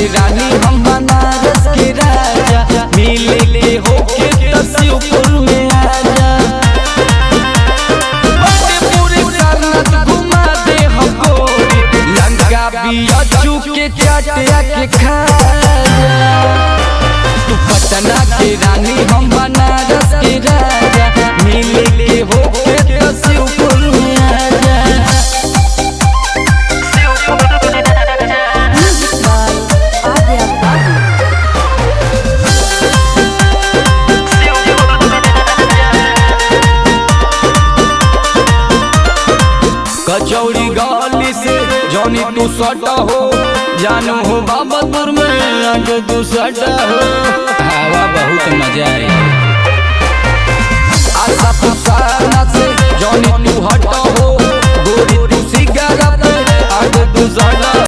के रानी हम बनारस के राजा, मिले ले होके तो शिवपुर में आजा। पूरे सारनाथ घुमा दे हम गोरी, लंका बिया के चाटिया के खा जा। तू पटना के रानी हम बनारस के राजा, मिले ले होके तो शिवपुर में आजा। कचौड़ी गली से जौनी तू सटा हो, जानू हो बाबतपुर में आगे तू सटा हो, हवा बहुत मजा आई। आशा पुसाना से जौनी तू हटा हो,